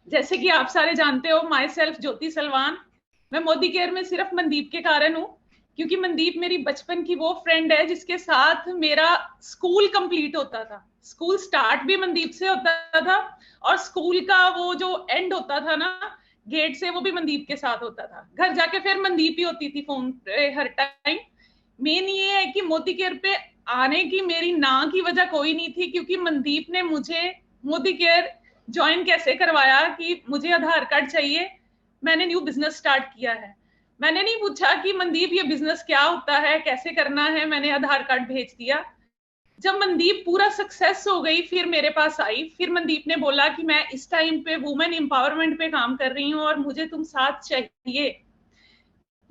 जैसे कि आप सारे जानते हो, माई सेल्फ ज्योति सलवान। मैं मोदी केयर में सिर्फ मनदीप के कारण हूँ, क्योंकि मनदीप मेरी बचपन की वो फ्रेंड है जिसके साथ मेरा स्कूल कंप्लीट होता था। स्कूल स्टार्ट भी मनदीप से होता था, और स्कूल का वो जो एंड होता था ना, गेट से, वो भी मनदीप के साथ होता था। घर जाके फिर मनदीप ही होती थी फोन पे हर टाइम। मेन ये है कि मोदी केयर पे आने की मेरी ना की वजह कोई नहीं थी, क्योंकि मनदीप ने मुझे मोदी केयर ज्वाइन कैसे करवाया कि मुझे आधार कार्ड चाहिए, मैंने न्यू बिजनेस स्टार्ट किया है। मैंने नहीं पूछा कि मनदीप ये बिजनेस क्या होता है, कैसे करना है, मैंने आधार कार्ड भेज दिया। जब मनदीप पूरा सक्सेस हो गई, फिर मेरे पास आई। फिर मनदीप ने बोला कि मैं इस टाइम पे वुमेन एम्पावरमेंट पे काम कर रही हूँ और मुझे तुम साथ चाहिए।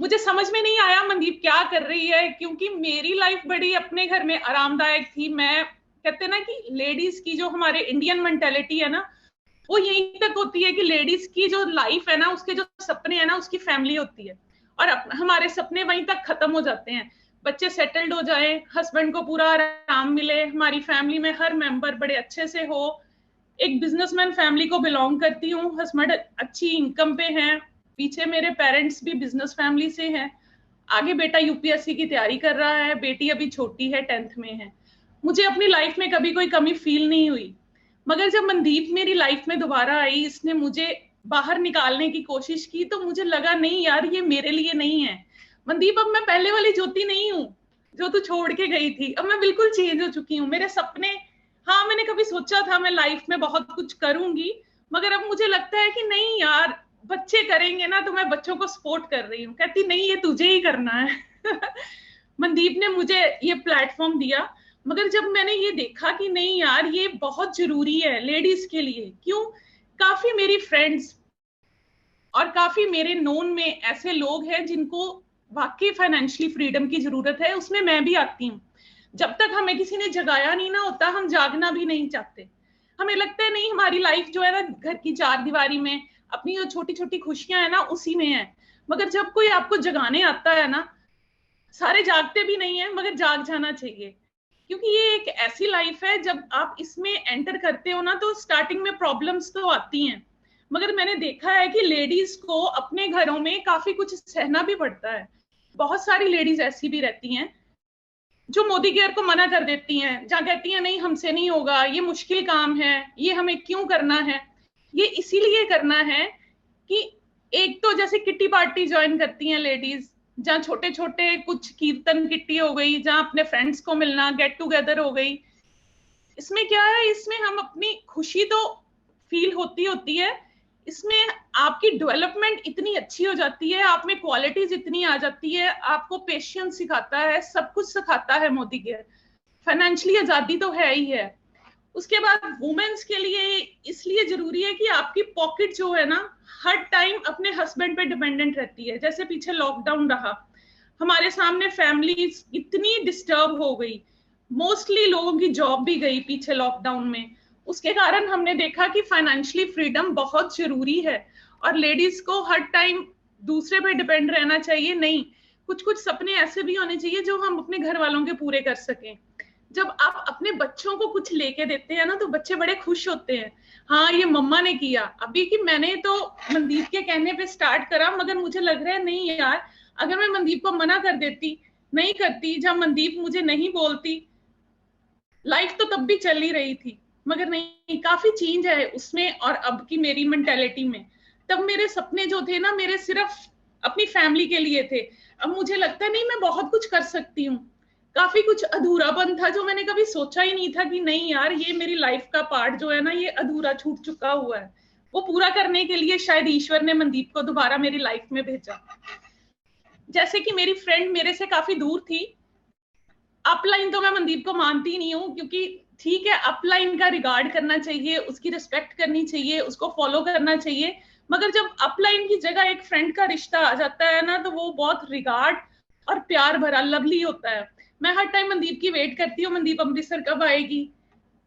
मुझे समझ में नहीं आया मनदीप क्या कर रही है, क्योंकि मेरी लाइफ बड़ी अपने घर में आरामदायक थी। मैं कहते ना कि लेडीज की जो हमारे इंडियन मेंटेलिटी है ना, वो यहीं तक होती है कि लेडीज की जो लाइफ है ना, उसके जो सपने हैं ना, उसकी फैमिली होती है। और हमारे सपने वहीं तक खत्म हो जाते हैं। बच्चे सेटल्ड हो जाए, हस्बैंड को पूरा आराम मिले, हमारी फैमिली में हर मेंबर बड़े अच्छे से हो। एक बिजनेसमैन फैमिली को बिलोंग करती हूँ, हस्बैंड अच्छी इनकम पे हैं, पीछे मेरे पेरेंट्स भी बिजनेस फैमिली से हैं। आगे बेटा यूपीएससी की तैयारी कर रहा है, बेटी अभी छोटी है, 10th में है। मुझे अपनी लाइफ में कभी कोई कमी फील नहीं हुई। मगर जब मनदीप मेरी लाइफ में दोबारा आई, इसने मुझे बाहर निकालने की कोशिश की, तो मुझे लगा नहीं यार, ये मेरे लिए नहीं है। मनदीप, अब मैं पहले वाली ज्योति नहीं हूँ जो तू छोड़ के गई थी। अब मैं बिल्कुल चेंज हो चुकी हूँ। मेरे सपने, हाँ मैंने कभी सोचा था मैं लाइफ में बहुत कुछ करूंगी, मगर अब मुझे लगता है कि नहीं यार, बच्चे करेंगे ना, तो मैं बच्चों को सपोर्ट कर रही हूँ। कहती नहीं, ये तुझे ही करना है। मनदीप ने मुझे ये प्लेटफॉर्म दिया। मगर जब मैंने ये देखा कि नहीं यार, ये बहुत जरूरी है लेडीज के लिए। क्यों? काफी मेरी फ्रेंड्स और काफी मेरे नोन में ऐसे लोग हैं जिनको वाकई फाइनेंशियली फ्रीडम की जरूरत है, उसमें मैं भी आती हूँ। जब तक हमें किसी ने जगाया नहीं ना होता, हम जागना भी नहीं चाहते। हमें लगता है नहीं, हमारी लाइफ जो है ना, घर की चार दीवारी में अपनी जो छोटी छोटी खुशियां है ना, उसी में है। मगर जब कोई आपको जगाने आता है ना, सारे जागते भी नहीं है, मगर जाग जाना चाहिए। क्योंकि ये एक ऐसी लाइफ है, जब आप इसमें एंटर करते हो ना, तो स्टार्टिंग में प्रॉब्लम्स तो आती हैं। मगर मैंने देखा है कि लेडीज को अपने घरों में काफी कुछ सहना भी पड़ता है। बहुत सारी लेडीज ऐसी भी रहती हैं जो मोदी केयर को मना कर देती हैं, जहाँ कहती हैं नहीं हमसे नहीं होगा, ये मुश्किल काम है, ये हमें क्यों करना है। ये इसीलिए करना है कि एक तो जैसे किट्टी पार्टी ज्वाइन करती हैं लेडीज, जहाँ छोटे छोटे कुछ कीर्तन किट्टी हो गई, जहाँ अपने फ्रेंड्स को मिलना, गेट टुगेदर हो गई। इसमें क्या है, इसमें हम अपनी खुशी तो फील होती है। इसमें आपकी डेवलपमेंट इतनी अच्छी हो जाती है, आप में क्वालिटीज इतनी आ जाती है, आपको पेशेंस सिखाता है, सब कुछ सिखाता है मोदी केयर। फाइनेंशियली आजादी तो है ही है। उसके बाद वुमेन्स के लिए इसलिए जरूरी है कि आपकी पॉकेट जो है ना, हर टाइम अपने हस्बैंड पे डिपेंडेंट रहती है। जैसे पीछे लॉकडाउन रहा, हमारे सामने फैमिली इतनी डिस्टर्ब हो गई, मोस्टली लोगों की जॉब भी गई पीछे लॉकडाउन में। उसके कारण हमने देखा कि फाइनेंशियली फ्रीडम बहुत जरूरी है, और लेडीज को हर टाइम दूसरे पे डिपेंड रहना चाहिए नहीं। कुछ कुछ सपने ऐसे भी होने चाहिए जो हम अपने घर वालों के पूरे कर सकें। जब आप अपने बच्चों को कुछ लेके देते हैं ना, तो बच्चे बड़े खुश होते हैं। हाँ, ये मम्मा ने किया। अभी कि मैंने तो मनदीप के कहने पे स्टार्ट करा, मगर मुझे लग रहा है नहीं यार, अगर मैं मनदीप को मना कर देती, नहीं करती, जब मनदीप मुझे नहीं बोलती, लाइफ तो तब भी चल ही रही थी। मगर नहीं, काफी चेंज है उसमें और अब की मेरी मेंटेलिटी में। तब मेरे सपने जो थे ना, मेरे सिर्फ अपनी फैमिली के लिए थे। अब मुझे लगता है नहीं, मैं बहुत कुछ कर सकती हूँ। काफी कुछ अधूरापन था जो मैंने कभी सोचा ही नहीं था कि नहीं यार, ये मेरी लाइफ का पार्ट जो है ना, ये अधूरा छूट चुका हुआ है। वो पूरा करने के लिए शायद ईश्वर ने मनदीप को दोबारा मेरी लाइफ में भेजा। जैसे कि मेरी फ्रेंड मेरे से काफी दूर थी। अपलाइन तो मैं मनदीप को मानती नहीं हूँ, क्योंकि ठीक है, अपलाइन का रिगार्ड करना चाहिए, उसकी रिस्पेक्ट करनी चाहिए, उसको फॉलो करना चाहिए। मगर जब अपलाइन की जगह एक फ्रेंड का रिश्ता आ जाता है ना, तो वो बहुत रिगार्ड और प्यार भरा लवली होता है। मैं हर टाइम मनदीप की वेट करती हूँ, मनदीप अमृतसर कब आएगी,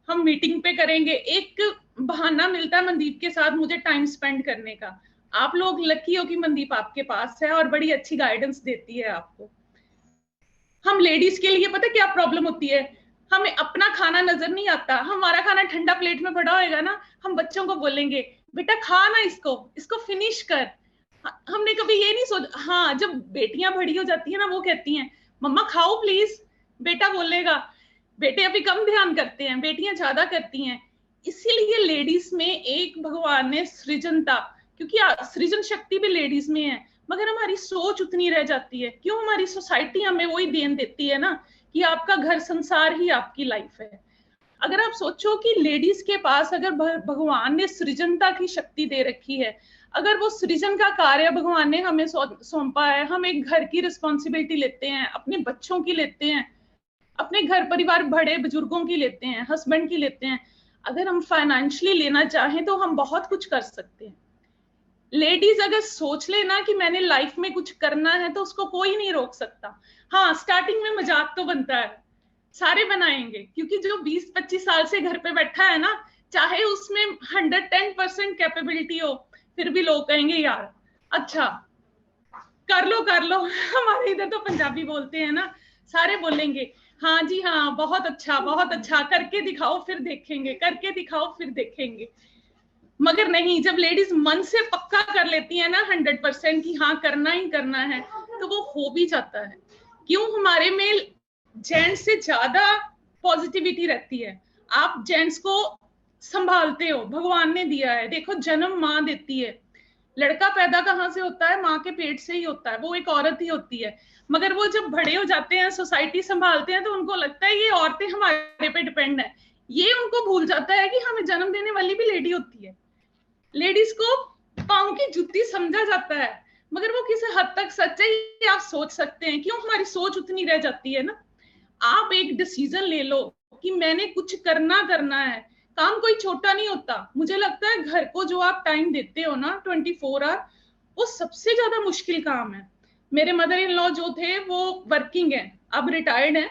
हम मीटिंग पे करेंगे। एक बहाना मिलता है मनदीप के साथ मुझे टाइम स्पेंड करने का। आप लोग लकी हो कि मनदीप आपके पास है और बड़ी अच्छी गाइडेंस देती है आपको। हम लेडीज के लिए पता क्या प्रॉब्लम होती है, हमें अपना खाना नजर नहीं आता, हमारा खाना ठंडा प्लेट में पड़ा होएगा ना, हम बच्चों को बोलेंगे बेटा खा ना इसको, इसको फिनिश कर। हमने कभी ये नहीं सोचा। हाँ, जब बेटियां बड़ी हो जाती है ना, वो कहती हैं मम्मा खाओ प्लीज, बेटा बोलेगा। बेटे अभी कम ध्यान करते हैं, बेटियां ज्यादा करती हैं। इसीलिए लेडीज में एक भगवान ने सृजनता, क्योंकि सृजन शक्ति भी लेडीज में है, मगर हमारी सोच उतनी रह जाती है। क्यों? हमारी सोसाइटी हमें वही देन देती है ना, कि आपका घर संसार ही आपकी लाइफ है। अगर आप सोचो कि लेडीज के पास अगर भगवान ने सृजनता की शक्ति दे रखी है, अगर वो सृजन का कार्य भगवान ने हमें सौंपा है, हम एक घर की रिस्पॉन्सिबिलिटी लेते हैं, अपने बच्चों की लेते हैं, अपने घर परिवार बड़े बुजुर्गों की लेते हैं, हस्बैंड की लेते हैं, अगर हम फाइनेंशियली लेना चाहें तो हम बहुत कुछ कर सकते हैं। लेडीज अगर सोच लेना कि मैंने लाइफ में कुछ करना है तो उसको कोई नहीं रोक सकता। हाँ, स्टार्टिंग में मजाक तो बनता है, सारे बनाएंगे, क्योंकि जो 20-25 साल से घर पे बैठा है ना, चाहे उसमें 110% कैपेबिलिटी हो, फिर भी लोग कहेंगे यार अच्छा कर लो कर लो। हमारे इधर तो पंजाबी बोलते हैं ना, सारे बोलेंगे हाँ जी हाँ बहुत अच्छा, करके दिखाओ फिर देखेंगे, करके दिखाओ फिर देखेंगे। मगर नहीं, जब लेडीज मन से पक्का कर लेती है ना 100% कि हाँ करना ही करना है, तो वो हो भी जाता है। क्यों? हमारे में जेंट्स से ज्यादा पॉजिटिविटी रहती है। आप जेंट्स को संभालते हो, भगवान ने दिया है। देखो, जन्म माँ देती है, लड़का पैदा कहाँ से होता है? माँ के पेट से ही होता है, वो एक औरत ही होती है। मगर वो जब बड़े हो जाते हैं, सोसाइटी संभालते हैं, तो उनको लगता है ये औरतें हमारे पे डिपेंड है। ये उनको भूल जाता है कि हमें जन्म देने वाली भी लेडी होती है। लेडीज को पाँव की जुत्ती समझा जाता है, मगर वो किसी हद तक सच है, ये आप सोच सकते हैं। क्यों? हमारी सोच उतनी रह जाती है ना। आप एक डिसीजन ले लो कि मैंने कुछ करना है। काम कोई छोटा नहीं होता। मुझे लगता है घर को जो आप टाइम देते हो ना 24 आवर, वो सबसे ज्यादा मुश्किल काम है। मेरे मदर इन लॉ जो थे वो वर्किंग है, अब रिटायर्ड है।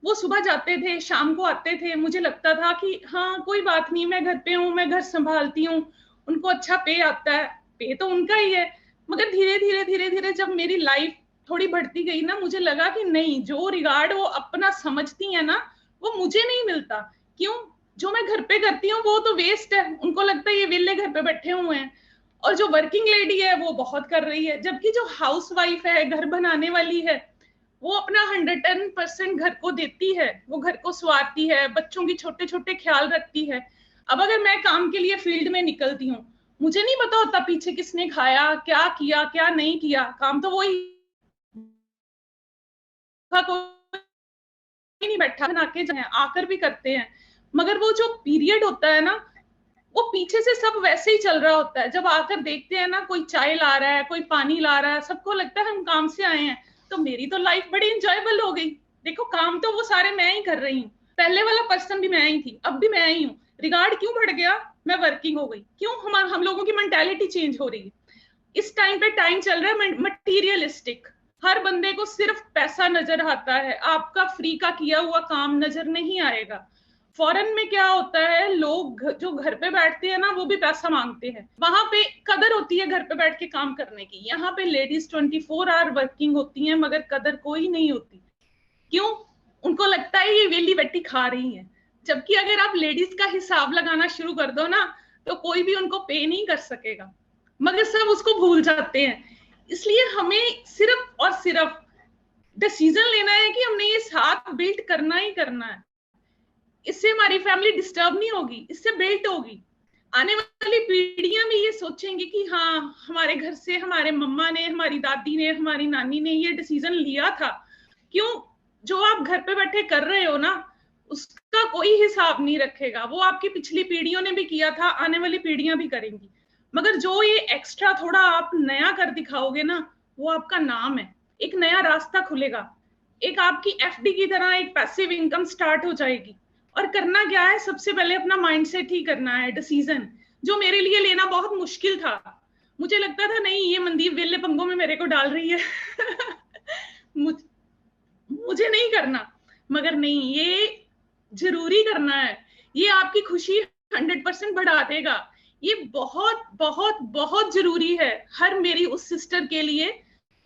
वो सुबह जाते थे, शाम को आते थे। मुझे लगता था कि हाँ कोई बात नहीं, मैं घर पे हूँ, मैं घर संभालती हूँ, उनको अच्छा पे आता है, पे तो उनका ही है। मगर धीरे धीरे जब मेरी लाइफ थोड़ी बढ़ती गई ना, मुझे लगा कि नहीं, जो रिगार्ड वो अपना समझती है ना, वो मुझे नहीं मिलता। क्यों? जो मैं घर पे करती हूँ वो तो वेस्ट है, उनको लगता है ये विले घर पे बैठे हुए हैं। और जो वर्किंग लेडी है वो बहुत कर रही है, जबकि जो हाउस वाइफ है, घर बनाने वाली है, वो अपना 110% घर को देती है। वो घर को संवारती है, बच्चों की छोटे छोटे ख्याल रखती है। अब अगर मैं काम के लिए फील्ड में निकलती हूँ, मुझे नहीं पता होता पीछे किसने खाया, क्या किया, क्या नहीं किया। काम तो वही, कोई नहीं बैठा बना के जाए, आकर भी करते हैं। मगर वो जो पीरियड होता है ना, वो पीछे से सब वैसे ही चल रहा होता है। जब आकर देखते हैं ना, कोई चाय ला रहा है, कोई पानी ला रहा है, सबको लगता है हम काम से आए हैं। तो मेरी तो लाइफ बड़ी इंजॉयबल हो गई। देखो, काम तो वो सारे मैं ही कर रही हूँ, पहले वाला पर्सन भी मैं ही थी, अब भी मैं ही हूँ। रिगार्ड क्यों बढ़ गया? मैं वर्किंग हो गई। क्यों? हम लोगों की मेंटालिटी चेंज हो रही है। इस टाइम पे टाइम चल रहा है मटीरियलिस्टिक। हर बंदे को सिर्फ पैसा नजर आता है, आपका फ्री का किया हुआ काम नजर नहीं आएगा। फॉरेन में क्या होता है, लोग जो घर पे बैठते हैं ना, वो भी पैसा मांगते हैं। वहां पे कदर होती है घर पे बैठ के काम करने की। यहाँ पे लेडीज 24 आवर वर्किंग होती हैं, मगर कदर कोई नहीं होती। क्यों? उनको लगता है ये वेली बैठी खा रही है। जबकि अगर आप लेडीज का हिसाब लगाना शुरू कर दो ना, तो कोई भी उनको पे नहीं कर सकेगा। मगर सब उसको भूल जाते हैं। इसलिए हमें सिर्फ और सिर्फ डिसीजन लेना है कि हमने ये साथ बिल्ड करना ही करना है। इससे हमारी फैमिली डिस्टर्ब नहीं होगी, इससे बिल्ड होगी। आने वाली पीढ़ियां भी ये सोचेंगी कि हाँ, हमारे घर से हमारे मम्मा ने, हमारी दादी ने, हमारी नानी ने ये डिसीजन लिया था। क्यों? जो आप घर पे बैठे कर रहे हो ना, उसका कोई हिसाब नहीं रखेगा। वो आपकी पिछली पीढ़ियों ने भी किया था, आने वाली पीढ़ियां भी करेंगी। मगर जो ये एक्स्ट्रा थोड़ा आप नया कर दिखाओगे ना, वो आपका नाम है। एक नया रास्ता खुलेगा, एक आपकी एफडी की तरह एक पैसिव इनकम स्टार्ट हो जाएगी। और करना क्या है? सबसे पहले अपना माइंडसेट ही करना है। डिसीजन जो मेरे लिए लेना बहुत मुश्किल था। मुझे लगता था नहीं, ये मनदीप वेले पंगों में मेरे को डाल रही है। मुझे नहीं करना। मगर नहीं, ये जरूरी करना है। ये आपकी खुशी 100% बढ़ा देगा। ये बहुत बहुत बहुत जरूरी है हर मेरी उस सिस्टर के लिए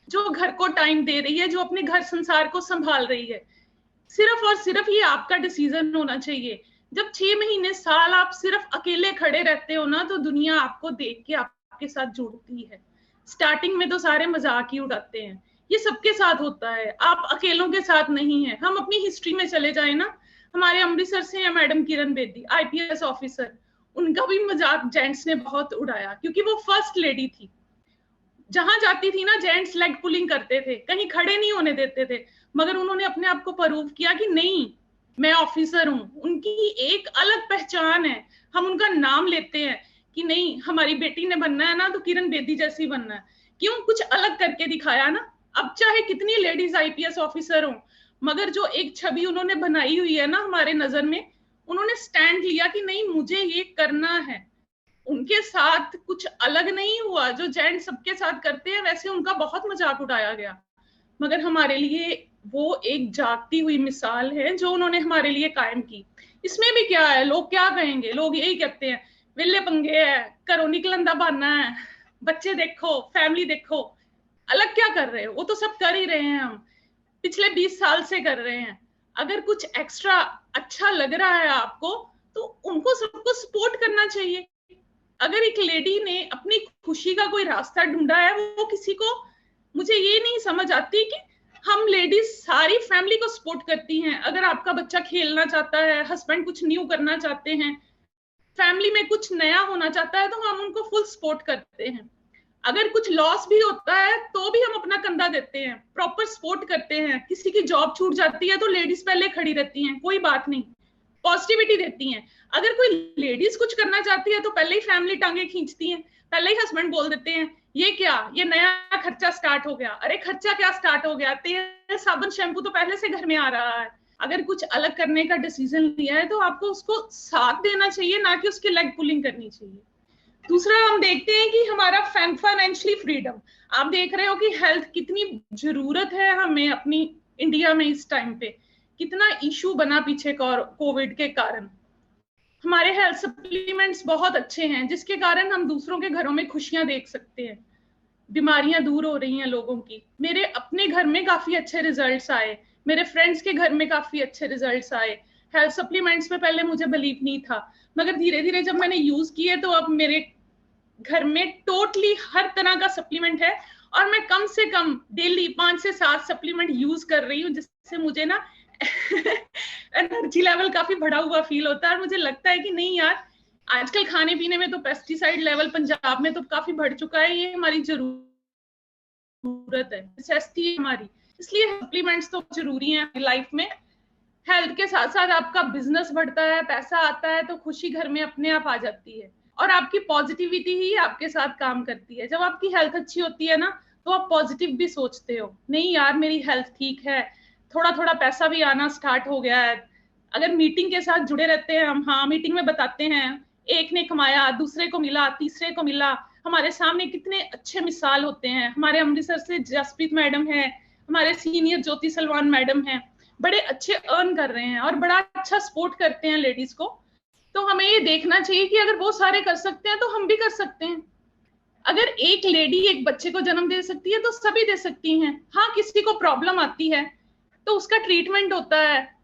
जो घर को टाइम दे रही है, जो अपने घर संसार को संभाल रही है। सिर्फ और सिर्फ ये आपका डिसीजन होना चाहिए। जब 6 महीने साल आप सिर्फ अकेले खड़े रहते हो ना, तो दुनिया आपको देख के आपके साथ जुड़ती है। स्टार्टिंग में तो सारे मजाक ही उड़ाते हैं, ये सबके साथ होता है, आप अकेलों के साथ नहीं है। हम अपनी हिस्ट्री में चले जाए ना, हमारे अमृतसर से है madam Kiran Bedi, IPS officer, उनका भी मजाक जेंट्स ने बहुत उड़ाया, क्योंकि वो फर्स्ट लेडी थी। जहां जाती थी ना, जेंट्स लेग पुलिंग करते थे, कहीं खड़े नहीं होने देते थे, मगर उन्होंने अपने आप को प्रूव किया कि नहीं, मैं ऑफिसर हूं। उनकी एक अलग पहचान है, हम उनका नाम लेते हैं कि नहीं, हमारी बेटी ने बनना है ना तो किरण बेदी जैसी बनना है। क्यों? कुछ अलग करके दिखाया ना। अब चाहे कितनी लेडीज IPS ऑफिसर हो, मगर जो एक छवि उन्होंने बनाई हुई है ना हमारे नजर में, उन्होंने स्टैंड लिया कि नहीं, मुझे ये करना है। उनके साथ कुछ अलग नहीं हुआ, जो जेंट्स सबके साथ करते हैं वैसे उनका बहुत मजाक उड़ाया गया, मगर हमारे लिए वो एक जागती हुई मिसाल है जो उन्होंने हमारे लिए कायम की। इसमें भी क्या है, लोग क्या कहेंगे? लोग यही कहते हैं, विले पंगे है, घरों निकलन दा बहाना है, बच्चे देखो, फैमिली देखो। अलग क्या कर रहे हो? वो तो सब कर ही रहे हैं, हम पिछले 20 साल से कर रहे हैं। अगर कुछ एक्स्ट्रा अच्छा लग रहा है आपको, तो उनको सबको सपोर्ट करना चाहिए। अगर एक लेडी ने अपनी खुशी का कोई रास्ता ढूंढा है, वो किसी को, मुझे ये नहीं समझ आती कि हम लेडीज सारी फैमिली को सपोर्ट करती हैं। अगर आपका बच्चा खेलना चाहता है, हस्बैंड कुछ न्यू करना चाहते हैं, फैमिली में कुछ नया होना चाहता है, तो हम उनको फुल सपोर्ट करते हैं। अगर कुछ लॉस भी होता है तो भी हम अपना कंधा देते हैं, प्रॉपर सपोर्ट करते हैं। किसी की जॉब छूट जाती है तो लेडीज पहले खड़ी रहती हैं, कोई बात नहीं, पॉजिटिविटी देती हैं। अगर कोई लेडीज कुछ करना चाहती है तो पहले ही फैमिली टांगे खींचती हैं, पहले ही हस्बैंड बोल देते हैं, ये क्या, ये नया खर्चा स्टार्ट हो गया। अरे खर्चा क्या स्टार्ट हो गया, तेल साबुन शैम्पू तो पहले से घर में आ रहा है। अगर कुछ अलग करने का डिसीजन लिया है तो आपको उसको साथ देना चाहिए, ना कि उसकी लेग पुलिंग करनी चाहिए। दूसरा, हम देखते हैं कि हमारा फाइनेंशियली फ्रीडम, आप देख रहे हो कि हेल्थ कितनी जरूरत है हमें अपनी इंडिया में इस टाइम पे, कितना इशू बना पीछे कोविड के कारण। हमारे हेल्थ सप्लीमेंट्स बहुत अच्छे हैं, जिसके कारण हम दूसरों के घरों में खुशियां देख सकते हैं, बीमारियां दूर हो रही हैं लोगों की। मेरे अपने घर में काफी अच्छे रिजल्ट्स आए, मेरे फ्रेंड्स के घर में काफी अच्छे रिजल्ट्स आए। हेल्थ सप्लीमेंट्स में पहले मुझे बिलीव नहीं था, मगर धीरे धीरे जब मैंने यूज किए तो अब मेरे घर में टोटली हर तरह का सप्लीमेंट है, और मैं कम से कम डेली 5 से 7 सप्लीमेंट यूज कर रही हूँ, जिससे मुझे ना एनर्जी लेवल काफी बढ़ा हुआ फील होता है। और मुझे लगता है कि नहीं यार, आजकल खाने पीने में तो पेस्टिसाइड लेवल पंजाब में तो काफी बढ़ चुका है, ये हमारी जरूरत है, नेसेसिटी है हमारी, इसलिए सप्लीमेंट्स तो जरूरी है लाइफ में। हेल्थ के साथ साथ आपका बिजनेस बढ़ता है, पैसा आता है, तो खुशी घर में अपने आप आ जाती है, और आपकी पॉजिटिविटी ही आपके साथ काम करती है। जब आपकी हेल्थ अच्छी होती है ना, तो आप पॉजिटिव भी सोचते हो, नहीं यार मेरी हेल्थ ठीक है, थोड़ा थोड़ा पैसा भी आना स्टार्ट हो गया है। अगर मीटिंग के साथ जुड़े रहते हैं हम, हाँ मीटिंग में बताते हैं, एक ने कमाया, दूसरे को मिला, तीसरे को मिला, हमारे सामने कितने अच्छे मिसाल होते हैं। हमारे अमृतसर से जसप्रीत मैडम है, हमारे सीनियर ज्योति सलवान मैडम है, बड़े अच्छे अर्न कर रहे हैं और बड़ा अच्छा सपोर्ट करते हैं लेडीज को। तो हमें ये देखना चाहिए कि अगर वो सारे कर सकते हैं तो हम भी कर सकते हैं। अगर एक लेडी एक बच्चे को जन्म दे सकती है तो सभी दे सकती हैं। हाँ, किसी को प्रॉब्लम आती है तो उसका ट्रीटमेंट होता है,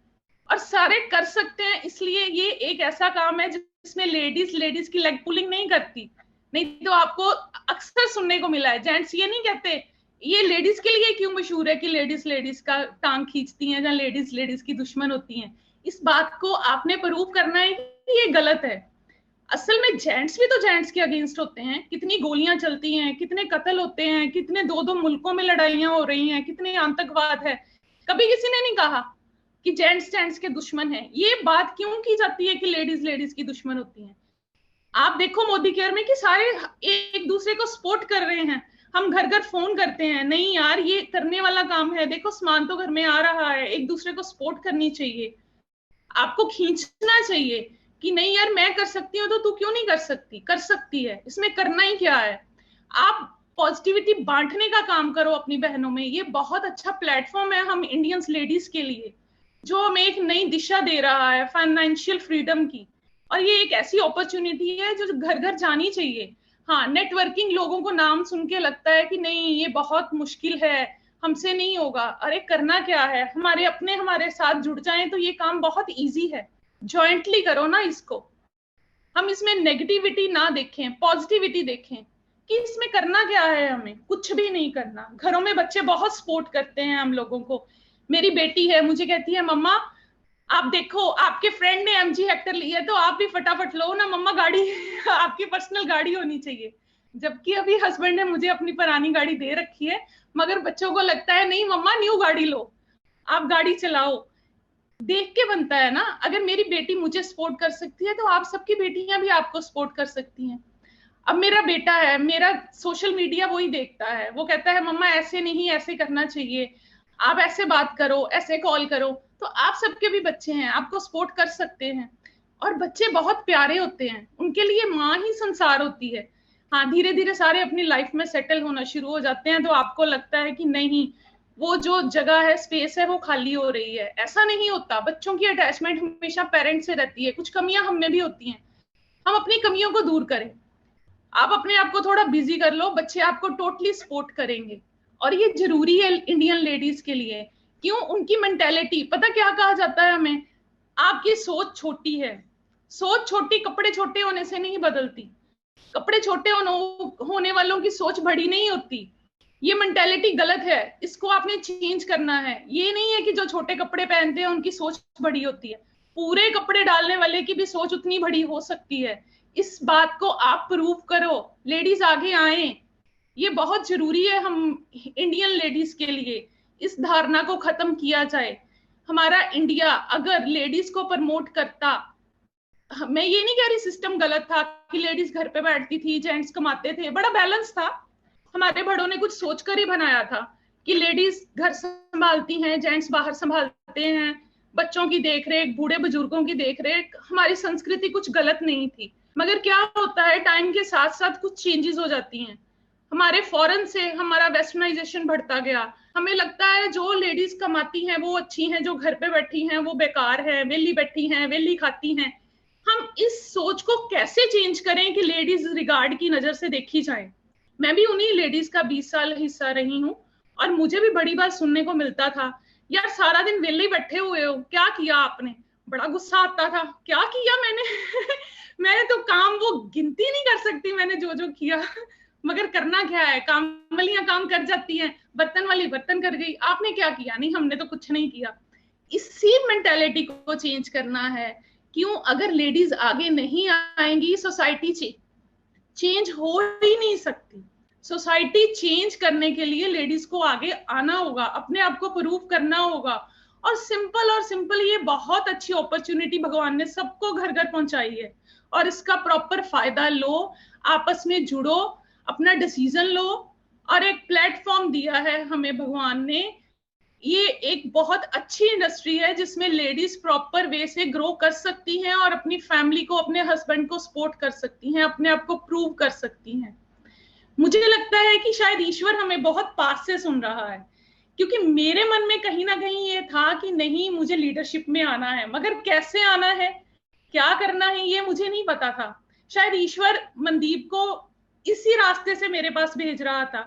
और सारे कर सकते हैं। इसलिए ये एक ऐसा काम है जिसमें लेडीज की लेग पुलिंग नहीं करती। नहीं तो आपको अक्सर सुनने को मिला है, जेंट्स ये नहीं कहते, ये लेडीज के लिए क्यों मशहूर है कि लेडीज का टांग खींचती हैं, या लेडीज की दुश्मन होती हैं। इस बात को आपने प्रूव करना है कि ये गलत है। असल में जेंट्स भी तो जेंट्स के अगेंस्ट होते हैं, कितनी गोलियां चलती हैं, कितने कत्ल होते हैं, कितने 2-2 मुल्कों में लड़ाइयां हो रही हैं, कितने आतंकवाद है। कभी किसी ने नहीं कहा कि जेंट्स के दुश्मन है। ये बात क्यों की जाती है कि लेडीज की दुश्मन होती हैं? आप देखो मोदी केयर में कि सारे एक दूसरे को सपोर्ट कर रहे हैं। हम घर घर फोन करते हैं, नहीं यार ये करने वाला काम है, देखो सामान तो घर में आ रहा है, एक दूसरे को सपोर्ट करनी चाहिए। आपको खींचना चाहिए कि नहीं यार मैं कर सकती हूँ तो तू क्यों नहीं कर सकती, कर सकती है, इसमें करना ही क्या है। आप पॉजिटिविटी बांटने का काम करो अपनी बहनों में। ये बहुत अच्छा प्लेटफॉर्म है हम इंडियंस लेडीज के लिए, जो हमें एक नई दिशा दे रहा है फाइनेंशियल फ्रीडम की। और ये एक ऐसी अपॉर्चुनिटी है जो घर घर जानी चाहिए। हाँ, नेटवर्किंग लोगों को नाम सुन के लगता है कि नहीं ये बहुत मुश्किल है, हमसे नहीं होगा, अरे करना क्या है, हमारे साथ जुड़ जाएं तो ये काम बहुत इजी है, जॉइंटली करो ना इसको। हम इसमें नेगेटिविटी ना देखें, पॉजिटिविटी देखें कि इसमें करना क्या है, हमें कुछ भी नहीं करना। घरों में बच्चे बहुत सपोर्ट करते हैं हम लोगों को। मेरी बेटी है, मुझे कहती है मम्मा आप देखो आपके फ्रेंड ने एमजी हेक्टर लिया है तो आप भी फटाफट लो ना मम्मा गाड़ी आपकी पर्सनल गाड़ी होनी चाहिए। जबकि अभी हस्बैंड ने मुझे अपनी पुरानी गाड़ी दे रखी है, मगर बच्चों को लगता है नहीं मम्मा न्यू गाड़ी लो, आप गाड़ी चलाओ। देख के बनता है ना। अगर मेरी बेटी मुझे सपोर्ट कर सकती है तो आप सबकी बेटियां भी आपको सपोर्ट कर सकती हैं। अब मेरा बेटा है, मेरा सोशल मीडिया वही देखता है, वो कहता है मम्मा ऐसे नहीं, ऐसे करना चाहिए, आप ऐसे बात करो, ऐसे कॉल करो। तो आप सबके भी बच्चे हैं, आपको सपोर्ट कर सकते हैं। और बच्चे बहुत प्यारे होते हैं, उनके लिए माँ ही संसार होती है। हाँ, धीरे धीरे सारे अपनी लाइफ में सेटल होना शुरू हो जाते हैं तो आपको लगता है कि नहीं वो जो जगह है, स्पेस है, वो खाली हो रही है। ऐसा नहीं होता, बच्चों की अटैचमेंट हमेशा पेरेंट्स से रहती है। कुछ कमियां हम में भी होती हैं, हम अपनी कमियों को दूर करें। आप अपने आप को थोड़ा बिजी कर लो, बच्चे आपको टोटली सपोर्ट करेंगे। और ये जरूरी है इंडियन लेडीज के लिए। क्यों? उनकी मेंटेलिटी, पता क्या कहा जाता है हमें, आपकी सोच छोटी है। सोच छोटी कपड़े छोटे होने से नहीं बदलती, कपड़े छोटे होने वालों की सोच बड़ी नहीं होती। ये मेंटेलिटी गलत है, इसको आपने चेंज करना है। ये नहीं है कि जो छोटे कपड़े पहनते हैं उनकी सोच बड़ी होती है, पूरे कपड़े डालने वाले की भी सोच उतनी बड़ी हो सकती है। इस बात को आप प्रूव करो, लेडीज आगे आए। ये बहुत जरूरी है हम इंडियन लेडीज के लिए। इस धारणा को खत्म किया जाए। हमारा इंडिया अगर लेडीज को प्रमोट करता, मैं ये नहीं कह रही सिस्टम गलत था कि लेडीज घर पे बैठती थी, जेंट्स कमाते थे, बड़ा बैलेंस था। हमारे बड़ों ने कुछ सोचकर ही बनाया था कि लेडीज घर संभालती हैं, जेंट्स बाहर संभालते हैं, बच्चों की देखरेख, बूढ़े बुजुर्गों की देखरेख। हमारी संस्कृति कुछ गलत नहीं थी। मगर क्या होता है, टाइम के साथ साथ कुछ चेंजेस हो जाती हैं। हमारे फॉरेन से हमारा वेस्टर्नाइजेशन बढ़ता गया। हमें लगता है जो लेडीज कमाती हैं वो अच्छी हैं, जो घर पे बैठी हैं वो बेकार है, वेली बैठी हैं, वेली खाती हैं। हम इस सोच को कैसे चेंज करें कि लेडीज रिगार्ड की नजर से देखी जाए। मैं भी उन्हीं लेडीज का 20 साल हिस्सा रही हूँ और मुझे भी बड़ी बात सुनने को मिलता था, यार सारा दिन वेले बैठे हुए हो, क्या किया आपने। बड़ा गुस्सा आता था, क्या किया मैंने मैंने तो काम वो गिनती नहीं कर सकती मैंने जो जो किया मगर करना क्या है, काम वालियां काम कर जाती हैं, बर्तन वाली बर्तन कर गई, आपने क्या किया, नहीं हमने तो कुछ नहीं किया। इसी मेंटेलिटी को चेंज करना है। क्यों? अगर लेडीज आगे नहीं आएंगी सोसाइटी चेंज हो ही नहीं सकती। सोसाइटी चेंज करने के लिए लेडीज को आगे आना होगा, अपने आप को प्रूव करना होगा। और सिंपल ये बहुत अच्छी अपॉर्चुनिटी भगवान ने सबको घर घर पहुंचाई है और इसका प्रॉपर फायदा लो, आपस में जुड़ो, अपना डिसीजन लो। और एक प्लेटफॉर्म दिया है हमें भगवान ने, ये एक बहुत अच्छी इंडस्ट्री है जिसमें लेडीज प्रॉपर वे से ग्रो कर सकती हैं और अपनी फैमिली को, अपने हस्बैंड को सपोर्ट कर सकती हैं, अपने आप को प्रूव कर सकती हैं। मुझे लगता है कि शायद ईश्वर हमें बहुत पास से सुन रहा है, क्योंकि मेरे मन में कहीं ना कहीं ये था कि नहीं मुझे लीडरशिप में आना है, मगर कैसे आना है, क्या करना है, ये मुझे नहीं पता था। शायद ईश्वर मनदीप को इसी रास्ते से मेरे पास भेज रहा था।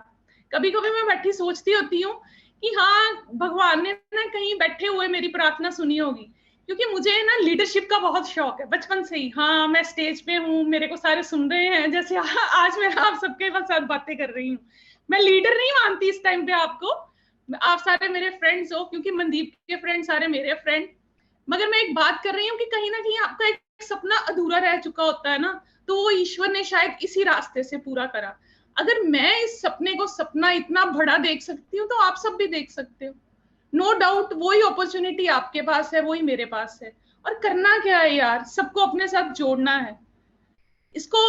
कभी कभी मैं बैठी सोचती होती हूँ कि हाँ भगवान ने ना कहीं बैठे हुए मेरी प्रार्थना सुनी होगी, क्योंकि मुझे ना लीडरशिप का बहुत शौक है बचपन से ही। हाँ, मैं स्टेज पे हूँ, मेरे को सारे सुन रहे हैं, जैसे आज मैं आप सबके साथ बातें कर रही हूँ। मैं लीडर नहीं मानती इस टाइम पे आपको, आप सारे मेरे फ्रेंड्स हो, क्योंकि मनदीप के फ्रेंड सारे मेरे फ्रेंड। मगर मैं एक बात कर रही हूँ कि कहीं ना कहीं आपका एक सपना अधूरा रह चुका होता है ना, तो वो ईश्वर ने शायद इसी रास्ते से पूरा करा। अगर मैं इस सपने को सपना इतना बड़ा देख सकती हूँ तो आप सब भी देख सकते हो। नो डाउट वही अपॉर्चुनिटी आपके पास है, वही मेरे पास है। और करना क्या है यार, सबको अपने साथ जोड़ना है। इसको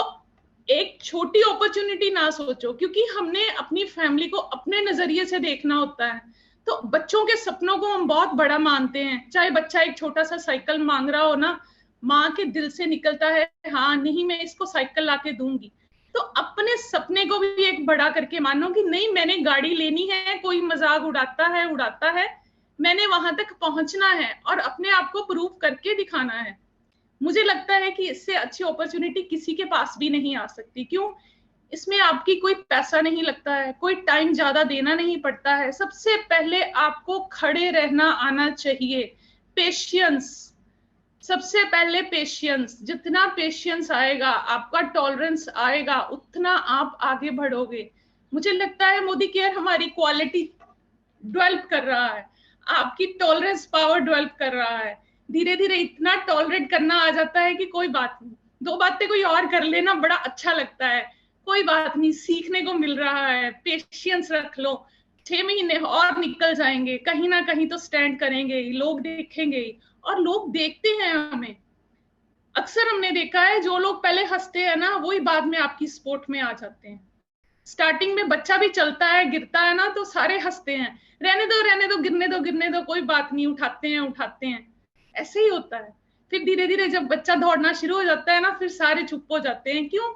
एक छोटी अपॉर्चुनिटी ना सोचो, क्योंकि हमने अपनी फैमिली को अपने नजरिए से देखना होता है। तो बच्चों के सपनों को हम बहुत बड़ा मानते हैं, चाहे बच्चा एक छोटा सा साइकिल मांग रहा हो ना, माँ के दिल से निकलता है हाँ नहीं मैं इसको साइकिल लाके दूंगी। तो अपने सपने को भी एक बड़ा करके मानो कि नहीं मैंने गाड़ी लेनी है, कोई मजाक उड़ाता है, मैंने वहां तक पहुंचना है और अपने आप को प्रूव करके दिखाना है। मुझे लगता है कि इससे अच्छी अपॉर्चुनिटी किसी के पास भी नहीं आ सकती। क्यों? इसमें आपकी कोई पैसा नहीं लगता है, कोई टाइम ज्यादा देना नहीं पड़ता है। सबसे पहले आपको खड़े रहना आना चाहिए, पेशेंस। सबसे पहले पेशेंस, जितना पेशेंस आएगा, आपका टॉलरेंस आएगा, उतना आप आगे बढ़ोगे। मुझे लगता है मोदी केयर हमारी क्वालिटी डेवलप कर रहा है, आपकी टॉलरेंस पावर डेवलप कर रहा है। धीरे धीरे इतना टॉलरेट करना आ जाता है कि कोई बात नहीं, दो बातें कोई और कर लेना बड़ा अच्छा लगता है, कोई बात नहीं, सीखने को मिल रहा है, पेशेंस रख लो। 6 महीने और निकल जाएंगे, कहीं ना कहीं तो स्टैंड करेंगे, लोग देखेंगे, और लोग देखते हैं हमें। अक्सर हमने देखा है जो लोग पहले हंसते हैं ना, वही बाद में आपकी सपोर्ट में आ जाते हैं। स्टार्टिंग में बच्चा भी चलता है, गिरता है ना, तो सारे हंसते हैं, रहने दो रहने दो, गिरने दो गिरने दो, कोई बात नहीं, उठाते हैं उठाते हैं। ऐसे ही होता है। फिर धीरे धीरे जब बच्चा दौड़ना शुरू हो जाता है ना, फिर सारे चुप हो जाते हैं। क्यों?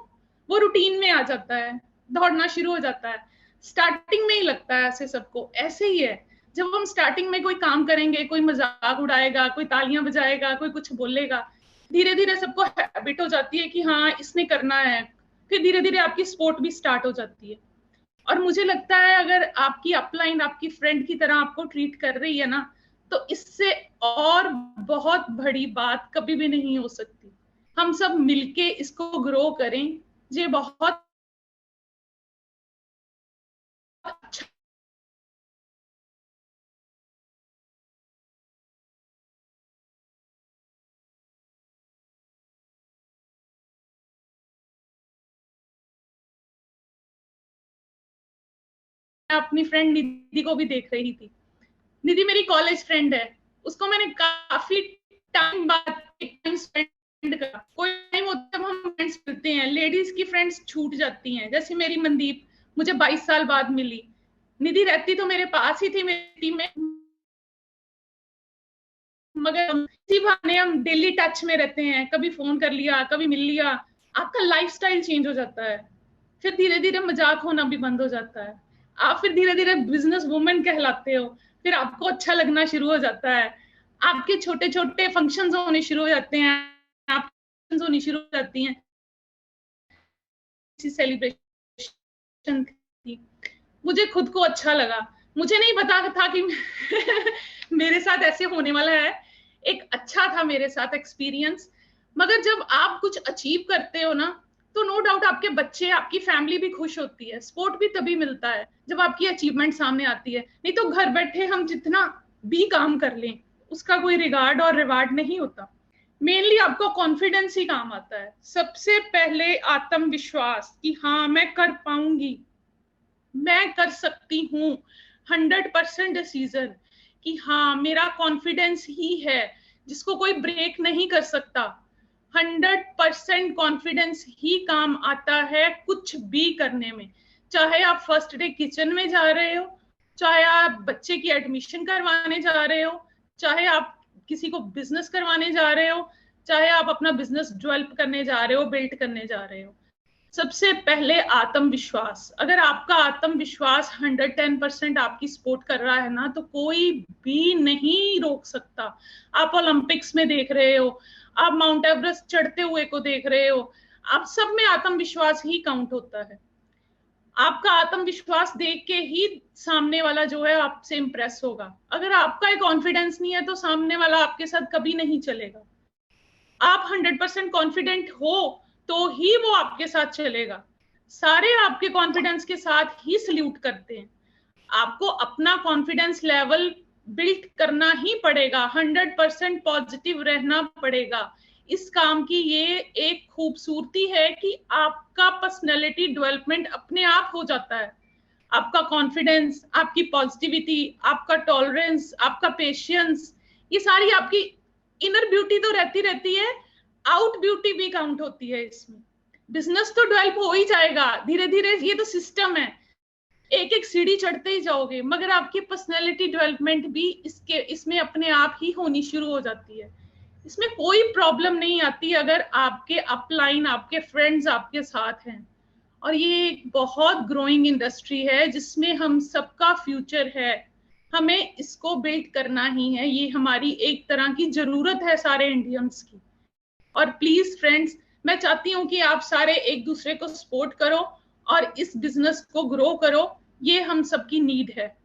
वो रूटीन में आ जाता है, दौड़ना शुरू हो जाता है। स्टार्टिंग में ही लगता है ऐसे सबको, ऐसे ही है। जब हम स्टार्टिंग में कोई काम करेंगे, कोई मजाक उड़ाएगा, कोई तालियां बजाएगा, कोई कुछ बोलेगा, धीरे धीरे सबको हैबिट हो जाती है कि हाँ इसने करना है। फिर धीरे धीरे आपकी सपोर्ट भी स्टार्ट हो जाती है। और मुझे लगता है अगर आपकी अपलाइन आपकी फ्रेंड की तरह आपको ट्रीट कर रही है ना, तो इससे और बहुत बड़ी बात कभी भी नहीं हो सकती। हम सब मिलके इसको ग्रो करें, ये बहुत अच्छा। मैं अपनी फ्रेंड निधि को भी देख रही थी। निधि मेरी कॉलेज फ्रेंड है, उसको मैंने काफी टाइम बाद टाइम स्पेंड करा। कोई टाइम होता है जब हम फ्रेंड्स मिलते हैं, लेडीज की फ्रेंड्स छूट जाती हैं। जैसे मेरी मनदीप मुझे 22 साल बाद मिली, निधि रहती तो मेरे पास ही थी मेरी टीम में, मगर इसी बहाने हम डेली टच में रहते हैं, कभी फोन कर लिया, कभी मिल लिया। आपका लाइफस्टाइल चेंज हो जाता है, फिर धीरे धीरे मजाक होना भी बंद हो जाता है, आप फिर धीरे धीरे बिजनेस वुमेन कहलाते हो, फिर आपको अच्छा लगना शुरू हो जाता है, आपके छोटे छोटे फंक्शंस होने शुरू हो जाते हैं, आप होनी शुरू हो जाती हैं। सेलिब्रेशन थी, मुझे खुद को अच्छा लगा, मुझे नहीं पता था कि मेरे साथ ऐसे होने वाला है। एक अच्छा था मेरे साथ एक्सपीरियंस। मगर जब आप कुछ अचीव करते हो ना, तो नो डाउट आपके बच्चे, आपकी फैमिली भी खुश होती है। सपोर्ट भी तभी मिलता है जब आपकी अचीवमेंट सामने आती है, नहीं तो घर बैठे हम जितना भी काम कर लें, उसका कोई रिगार्ड और रिवार्ड नहीं होता। मेनली आपको कॉन्फिडेंस ही काम आता है। सबसे पहले आत्मविश्वास कि हाँ मैं कर पाऊंगी, मैं कर सकती हूँ। 100% डिसीजन कि हाँ मेरा कॉन्फिडेंस ही है जिसको कोई ब्रेक नहीं कर सकता। 100% कॉन्फिडेंस ही काम आता है कुछ भी करने में। चाहे आप फर्स्ट डे किचन में जा रहे हो, चाहे आप बच्चे की एडमिशन करवाने जा रहे हो, चाहे आप किसी को बिजनेस करवाने जा रहे हो, चाहे आप अपना बिजनेस डेवलप करने जा रहे हो, बिल्ड करने जा रहे हो। सबसे पहले आत्मविश्वास। अगर आपका आत्मविश्वास 110% आपकी सपोर्ट कर रहा है ना, तो कोई भी नहीं रोक सकता। आप ओलंपिक्स में देख रहे हो, आप माउंट एवरेस्ट चढ़ते हुए को देख रहे हो, आप सब में आत्मविश्वास ही काउंट होता है। आपका आत्मविश्वास देख के ही सामने वाला जो है आपसे इंप्रेस होगा। अगर आपका कॉन्फिडेंस नहीं है तो सामने वाला आपके साथ कभी नहीं चलेगा। आप 100% कॉन्फिडेंट हो तो ही वो आपके साथ चलेगा। सारे आपके कॉन्फिडेंस के साथ ही सल्यूट करते हैं। आपको अपना कॉन्फिडेंस लेवल बिल्ड करना ही पड़ेगा, 100% पॉजिटिव रहना पड़ेगा। इस काम की ये एक खूबसूरती है कि आपका पर्सनैलिटी डेवलपमेंट अपने आप हो जाता है। आपका कॉन्फिडेंस, आपकी पॉजिटिविटी, आपका टॉलरेंस, आपका पेशेंस, ये सारी आपकी इनर ब्यूटी तो रहती रहती है, आउट ब्यूटी भी काउंट होती है इसमें। बिजनेस तो डेवलप हो ही जाएगा धीरे धीरे, ये तो सिस्टम है, एक एक सीढ़ी चढ़ते ही जाओगे, मगर आपकी पर्सनैलिटी डेवलपमेंट भी इसमें अपने आप ही होनी शुरू हो जाती है। इसमें कोई प्रॉब्लम नहीं आती अगर आपके अपलाइन, आपके फ्रेंड्स आपके साथ हैं। और ये एक बहुत ग्रोइंग इंडस्ट्री है जिसमें हम सबका फ्यूचर है, हमें इसको बिल्ड करना ही है। ये हमारी एक तरह की जरूरत है सारे इंडियंस की। और प्लीज फ्रेंड्स, मैं चाहती हूँ कि आप सारे एक दूसरे को सपोर्ट करो और इस बिजनेस को ग्रो करो, ये हम सबकी नीड है।